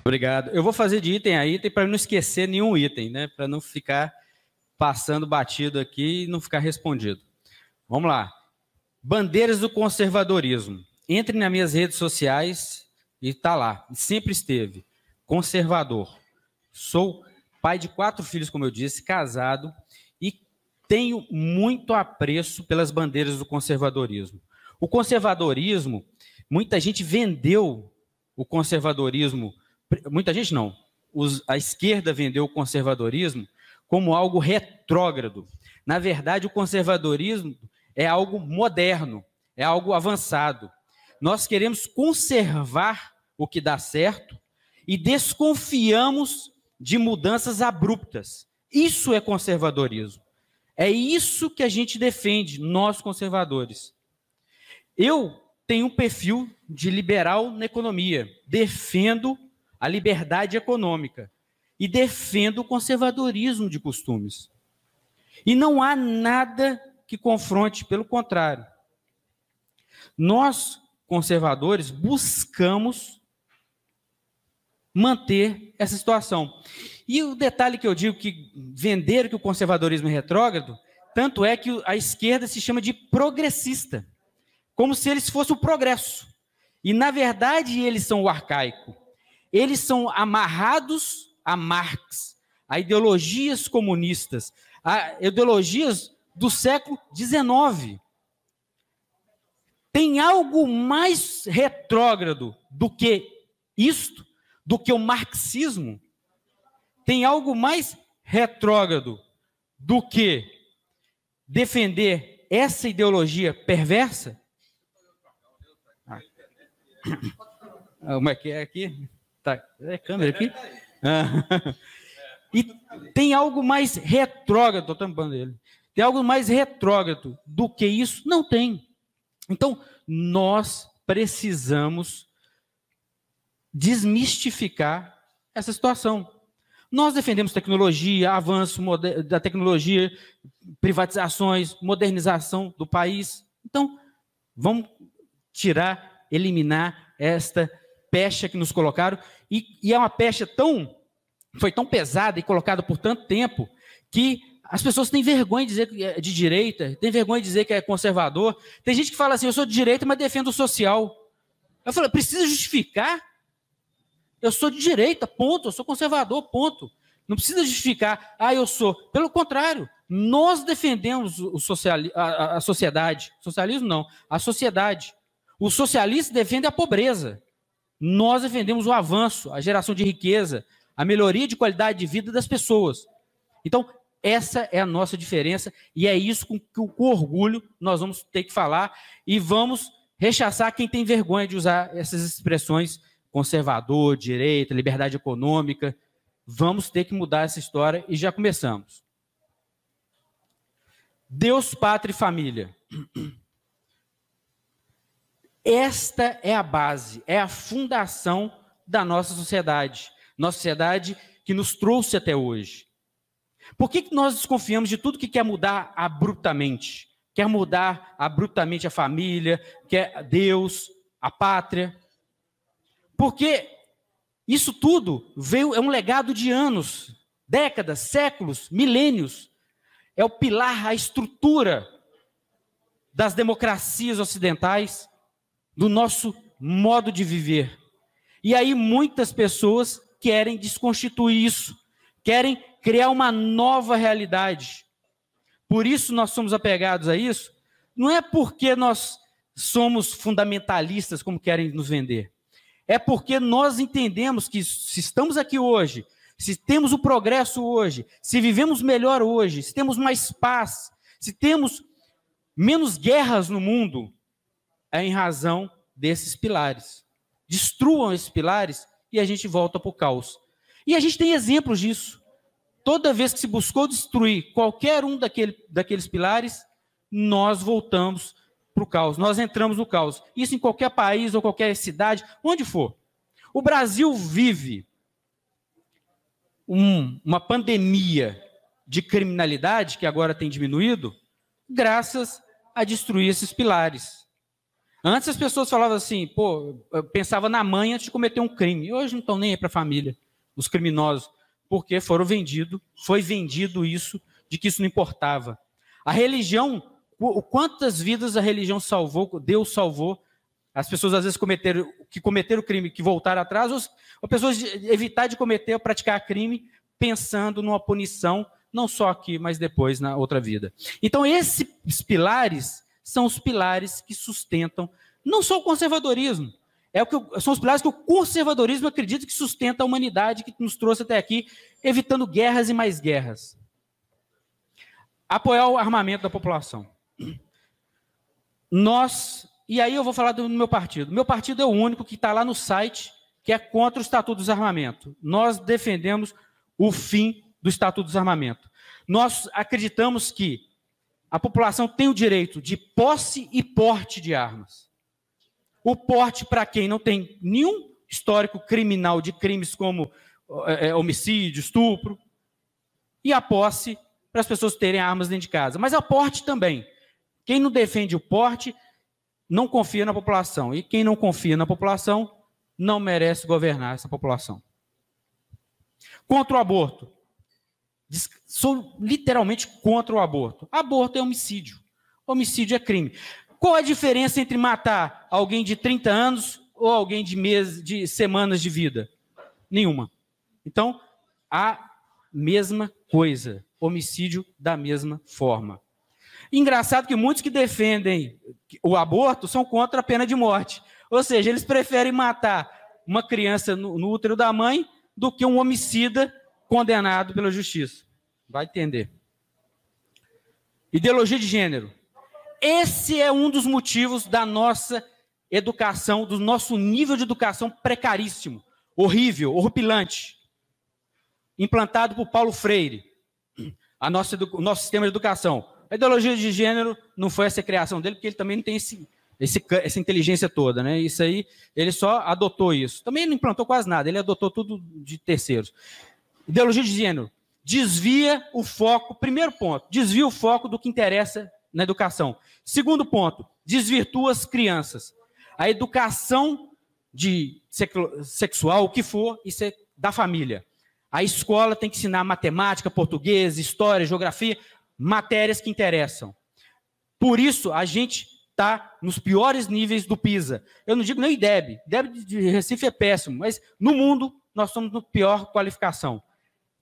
Obrigado. Eu vou fazer de item a item para não esquecer nenhum item, né? Para não ficar passando batido aqui e não ficar respondido. Vamos lá. Bandeiras do conservadorismo. Entre nas minhas redes sociais e está lá. Sempre esteve. Conservador. Sou pai de 4 filhos, como eu disse, casado, e tenho muito apreço pelas bandeiras do conservadorismo. O conservadorismo, muita gente vendeu o conservadorismo, muita gente não, a esquerda vendeu o conservadorismo como algo retrógrado. Na verdade, o conservadorismo é algo moderno, é algo avançado. Nós queremos conservar o que dá certo e desconfiamos de mudanças abruptas. Isso é conservadorismo. É isso que a gente defende, nós conservadores. Eu tenho um perfil de liberal na economia, defendo a liberdade econômica e defendo o conservadorismo de costumes. E não há nada que confronte, pelo contrário. Nós, conservadores, buscamos manter essa situação. E o detalhe que eu digo que venderam que o conservadorismo é retrógrado, tanto é que a esquerda se chama de progressista, como se eles fossem o progresso. E, na verdade, eles são o arcaico. Eles são amarrados a Marx, a ideologias comunistas, a ideologias do século XIX. Tem algo mais retrógrado do que isto, do que o marxismo? Tem algo mais retrógrado do que defender essa ideologia perversa? Como é que é aqui? Tá, é câmera aqui? E tem algo mais retrógrado, estou tampando ele. Tem algo mais retrógrado do que isso? Não tem. Então, nós precisamos desmistificar essa situação. Nós defendemos tecnologia, avanço da tecnologia, privatizações, modernização do país. Então, vamos tirar, eliminar esta pecha que nos colocaram. E é uma pecha foi tão pesada e colocada por tanto tempo que as pessoas têm vergonha de dizer que é de direita, têm vergonha de dizer que é conservador. Tem gente que fala assim, eu sou de direita, mas defendo o social. Eu falo, precisa justificar? Eu sou de direita, ponto. Eu sou conservador, ponto. Não precisa justificar, eu sou. Pelo contrário, nós defendemos a sociedade. Socialismo não, a sociedade. Os socialistas defendem a pobreza. Nós defendemos o avanço, a geração de riqueza, a melhoria de qualidade de vida das pessoas. Então, essa é a nossa diferença e é isso com orgulho nós vamos ter que falar e vamos rechaçar quem tem vergonha de usar essas expressões conservador, direita, liberdade econômica. Vamos ter que mudar essa história e já começamos. Deus, pátria e família. Esta é a base, é a fundação da nossa sociedade que nos trouxe até hoje. Por que nós desconfiamos de tudo que quer mudar abruptamente? Quer mudar abruptamente a família, quer Deus, a pátria? Porque isso tudo é um legado de anos, décadas, séculos, milênios. É o pilar, a estrutura das democracias ocidentais, do nosso modo de viver. E aí muitas pessoas querem desconstituir isso, querem criar uma nova realidade. Por isso nós somos apegados a isso. Não é porque nós somos fundamentalistas, como querem nos vender. É porque nós entendemos que se estamos aqui hoje, se temos o progresso hoje, se vivemos melhor hoje, se temos mais paz, se temos menos guerras no mundo, é em razão desses pilares. Destruam esses pilares e a gente volta para o caos. E a gente tem exemplos disso. Toda vez que se buscou destruir qualquer um daqueles pilares, nós voltamos para o caos, nós entramos no caos. Isso em qualquer país ou qualquer cidade, onde for. O Brasil vive uma pandemia de criminalidade, que agora tem diminuído, graças a destruir esses pilares. Antes as pessoas falavam assim, pô, eu pensava na mãe antes de cometer um crime. Hoje não estão nem aí para a família, os criminosos, porque foi vendido isso, de que isso não importava. A religião, quantas vidas a religião salvou, Deus salvou, as pessoas às vezes cometeram crime, que voltaram atrás, ou pessoas evitar de cometer ou praticar crime, pensando numa punição, não só aqui, mas depois na outra vida. Então esses pilares são os pilares que sustentam, não só o conservadorismo, são os pilares que o conservadorismo acredita que sustenta a humanidade, que nos trouxe até aqui, evitando guerras e mais guerras. Apoiar o armamento da população. E aí eu vou falar do meu partido. Meu partido é o único que está lá no site, que é contra o Estatuto do Desarmamento. Nós defendemos o fim do Estatuto do Desarmamento. Nós acreditamos que a população tem o direito de posse e porte de armas. O porte para quem não tem nenhum histórico criminal de crimes como homicídio, estupro, e a posse para as pessoas terem armas dentro de casa. Mas a porte também. Quem não defende o porte não confia na população. E quem não confia na população não merece governar essa população. Contra o aborto. Sou literalmente contra o aborto. Aborto é homicídio. Homicídio é crime. Qual a diferença entre matar alguém de 30 anos ou alguém de semanas de vida? Nenhuma. Então, a mesma coisa. Homicídio da mesma forma. Engraçado que muitos que defendem o aborto são contra a pena de morte. Ou seja, eles preferem matar uma criança no útero da mãe do que um homicida condenado pela justiça. Vai entender. Ideologia de gênero. Esse é um dos motivos da nossa educação, do nosso nível de educação precaríssimo, horrível, horripilante, implantado por Paulo Freire, o nosso sistema de educação. A ideologia de gênero não foi essa criação dele, porque ele também não tem essa inteligência toda, né? Isso aí, ele só adotou isso. Também não implantou quase nada, ele adotou tudo de terceiros. Ideologia de gênero desvia o foco, primeiro ponto, desvia o foco do que interessa na educação. Segundo ponto, desvirtua as crianças. A educação sexual, o que for, isso é da família. A escola tem que ensinar matemática, português, história, geografia, matérias que interessam. Por isso, a gente está nos piores níveis do PISA. Eu não digo nem IDEB. IDEB de Recife é péssimo, mas no mundo nós somos na pior qualificação.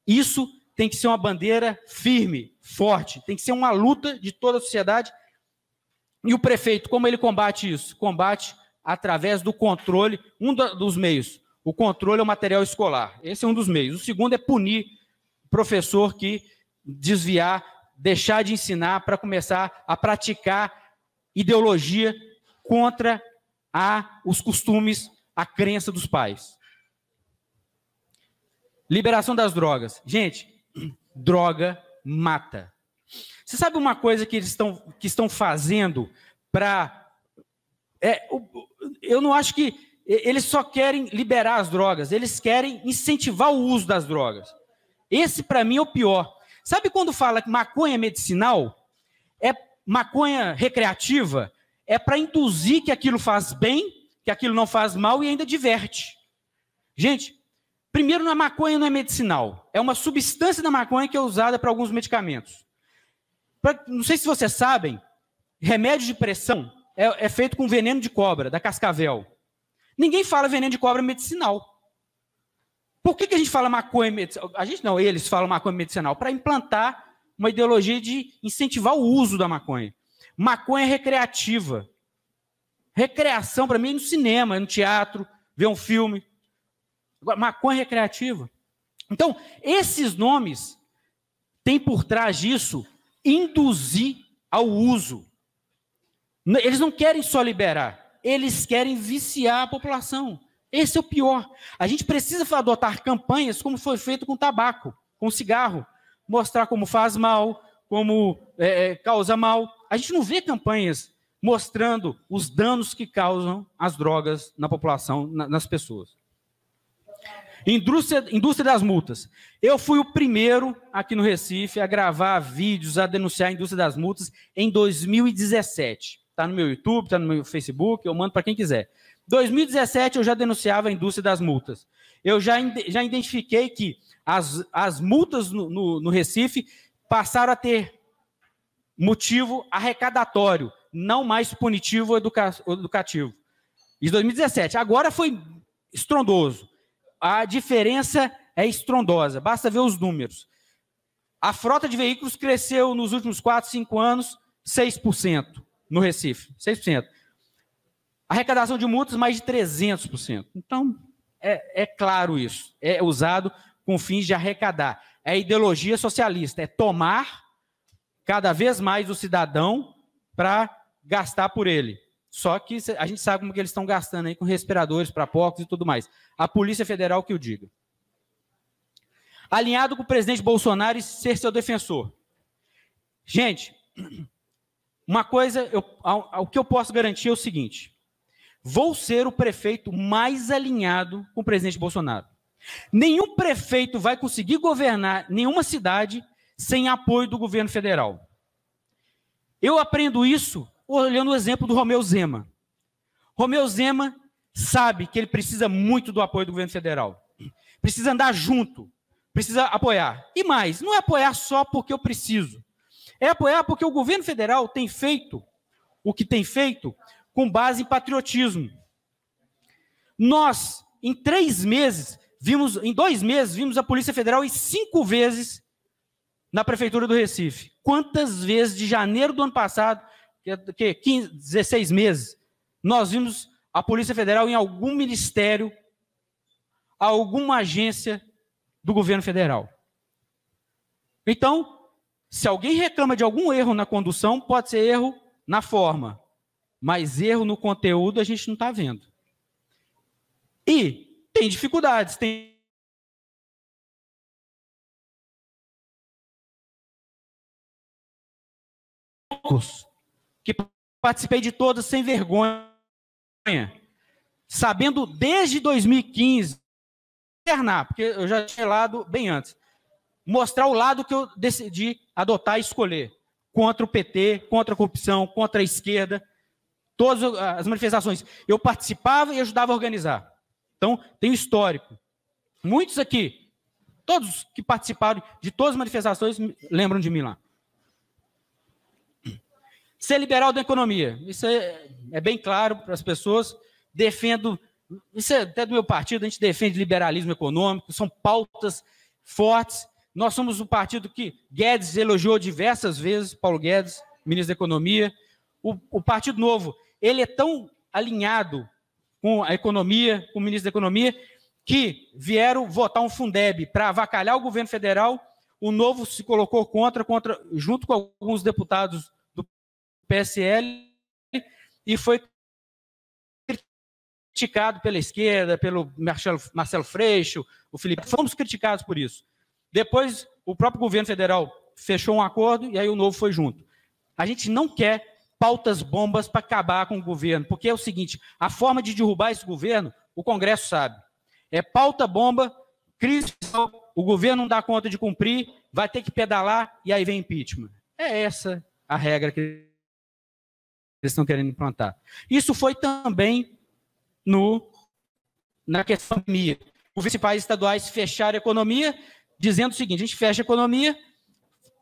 Isso tem que ser uma bandeira firme, forte, tem que ser uma luta de toda a sociedade. E o prefeito, como ele combate isso? Combate através do controle, dos meios. O controle é o material escolar. Esse é um dos meios. O segundo é punir o professor que desviar, deixar de ensinar para começar a praticar ideologia contra os costumes, a crença dos pais. Liberação das drogas. Gente, droga mata. Você sabe uma coisa que eles estão fazendo para... eu não acho que eles só querem liberar as drogas, eles querem incentivar o uso das drogas. Esse, para mim, é o pior. Sabe quando fala que maconha medicinal, é maconha recreativa, é para induzir que aquilo faz bem, que aquilo não faz mal e ainda diverte. Gente, primeiro, a maconha não é medicinal, é uma substância da maconha que é usada para alguns medicamentos. Não sei se vocês sabem, remédio de pressão é feito com veneno de cobra, da cascavel. Ninguém fala veneno de cobra medicinal. Por que a gente fala maconha medicinal? A gente não, eles falam maconha medicinal, para implantar uma ideologia de incentivar o uso da maconha. Maconha recreativa. Recreação, para mim, é no cinema, é no teatro, ver um filme. Agora, maconha recreativa. Então, esses nomes têm por trás disso induzir ao uso. Eles não querem só liberar, eles querem viciar a população. Esse é o pior. A gente precisa adotar campanhas como foi feito com tabaco, com cigarro, mostrar como faz mal, como causa mal. A gente não vê campanhas mostrando os danos que causam as drogas na população, nas pessoas. Indústria das multas. Eu fui o primeiro aqui no Recife a gravar vídeos, a denunciar a indústria das multas em 2017. está no meu YouTube, está no meu Facebook, eu mando para quem quiser. 2017 eu já denunciava a indústria das multas. Eu já identifiquei que as multas no Recife passaram a ter motivo arrecadatório, não mais punitivo ou educativo. Em 2017. Agora foi estrondoso. A diferença é estrondosa, basta ver os números. A frota de veículos cresceu nos últimos 4, 5 anos 6% no Recife, 6%. A arrecadação de multas mais de 300%. Então, é claro isso. É usado com fins de arrecadar. É ideologia socialista, é tomar cada vez mais o cidadão para gastar por ele. Só que a gente sabe como que eles estão gastando aí com respiradores para porcos e tudo mais. A Polícia Federal que o diga. Alinhado com o presidente Bolsonaro e ser seu defensor. Gente, uma coisa, o que eu posso garantir é o seguinte: vou ser o prefeito mais alinhado com o presidente Bolsonaro. Nenhum prefeito vai conseguir governar nenhuma cidade sem apoio do governo federal. Eu aprendo isso olhando o exemplo do Romeu Zema. Romeu Zema sabe que ele precisa muito do apoio do governo federal. Precisa andar junto, precisa apoiar. E mais, não é apoiar só porque eu preciso. É apoiar porque o governo federal tem feito o que tem feito com base em patriotismo. Nós, em 2 meses, vimos a Polícia Federal ir 5 vezes na Prefeitura do Recife. Quantas vezes de janeiro do ano passado, 16 meses, nós vimos a Polícia Federal em algum ministério, alguma agência do governo federal? Então, se alguém reclama de algum erro na condução, pode ser erro na forma, mas erro no conteúdo a gente não está vendo. E tem dificuldades, tem que participei de todas sem vergonha, sabendo desde 2015, porque eu já tinha lado bem antes, mostrar o lado que eu decidi adotar e escolher, contra o PT, contra a corrupção, contra a esquerda, todas as manifestações. Eu participava e ajudava a organizar. Então, tem um histórico. Muitos aqui, todos que participaram de todas as manifestações, lembram de mim lá. Ser liberal da economia, isso é bem claro para as pessoas. Defendo, isso é até do meu partido, a gente defende liberalismo econômico, são pautas fortes. Nós somos um partido que Guedes elogiou diversas vezes, Paulo Guedes, ministro da Economia. O Partido Novo, ele é tão alinhado com a economia, com o ministro da Economia, que vieram votar um Fundeb para avacalhar o governo federal. O Novo se colocou contra, junto com alguns deputados do PSL, e foi criticado pela esquerda, pelo Marcelo Freixo, o Felipe. Fomos criticados por isso. Depois, o próprio governo federal fechou um acordo e aí o Novo foi junto. A gente não quer pautas bombas para acabar com o governo, porque é o seguinte, a forma de derrubar esse governo, o Congresso sabe. É pauta bomba, crise, o governo não dá conta de cumprir, vai ter que pedalar e aí vem impeachment. É essa a regra que eles estão querendo implantar. Isso foi também na questão da pandemia. Os principais estaduais fecharam a economia, dizendo o seguinte: a gente fecha a economia,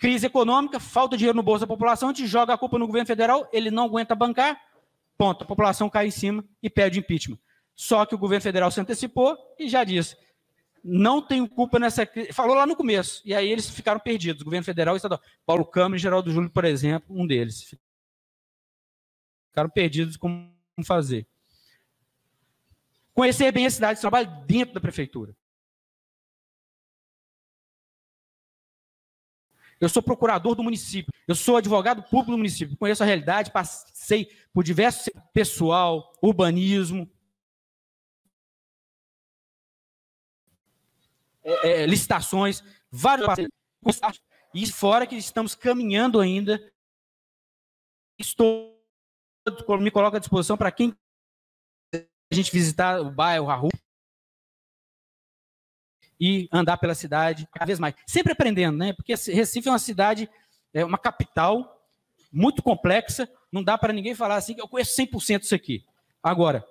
crise econômica, falta dinheiro no bolso da população, a gente joga a culpa no governo federal, ele não aguenta bancar, ponto, a população cai em cima e pede impeachment. Só que o governo federal se antecipou e já disse, não tenho culpa nessa crise, falou lá no começo, e aí eles ficaram perdidos, o governo federal e estadual. Paulo Câmara e Geraldo Júlio, por exemplo, um deles. Ficaram perdidos como fazer. Conhecer bem a cidade, trabalho dentro da prefeitura. Eu sou procurador do município, eu sou advogado público do município, conheço a realidade, passei por diversos pessoal, urbanismo, licitações, vários e fora que estamos caminhando ainda. Me coloco à disposição para quem a gente visitar o bairro, a rua e andar pela cidade cada vez mais. Sempre aprendendo, né? Porque Recife é uma cidade, é uma capital muito complexa, não dá para ninguém falar assim que eu conheço 100% disso aqui. Agora,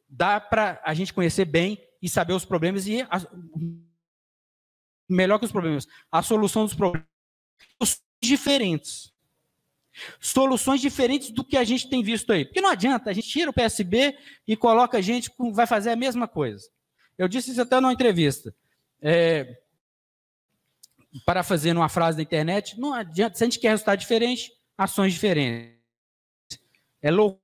dá para a gente conhecer bem e saber os problemas e, melhor que os problemas, a solução dos problemas diferentes. Soluções diferentes do que a gente tem visto aí. Porque não adianta, a gente tira o PSB e coloca a gente, vai fazer a mesma coisa. Eu disse isso até numa entrevista. Parafraseando uma frase da internet, não adianta, se a gente quer resultado diferente, ações diferentes. É louco.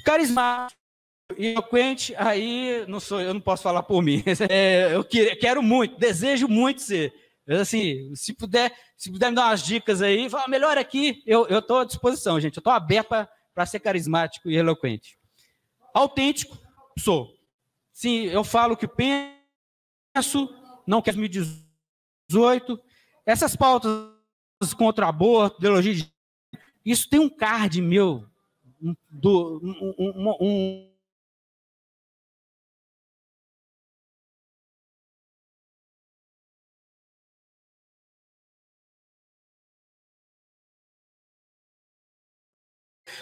Carismático e eloquente, aí não sou, eu não posso falar por mim. Eu quero muito, desejo muito ser. Assim, se puder me dar umas dicas aí, fala, melhor aqui, eu estou à disposição, gente. Eu estou aberto para ser carismático e eloquente. Autêntico, sou. Sim, eu falo o que penso, não quero 2018. Essas pautas contra o aborto, ideologia de... Isso tem um card meu,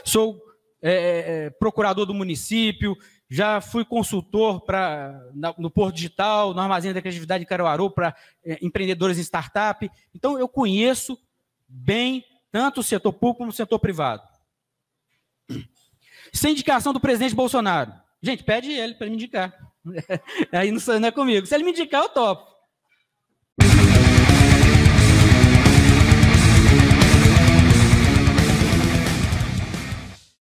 sou procurador do município, já fui consultor no Porto Digital, no Armazém da Criatividade de Caruaru, para empreendedores em startup. Então, eu conheço bem tanto o setor público como o setor privado. Sem indicação do presidente Bolsonaro. Gente, pede ele para me indicar. Aí não é comigo. Se ele me indicar, eu topo.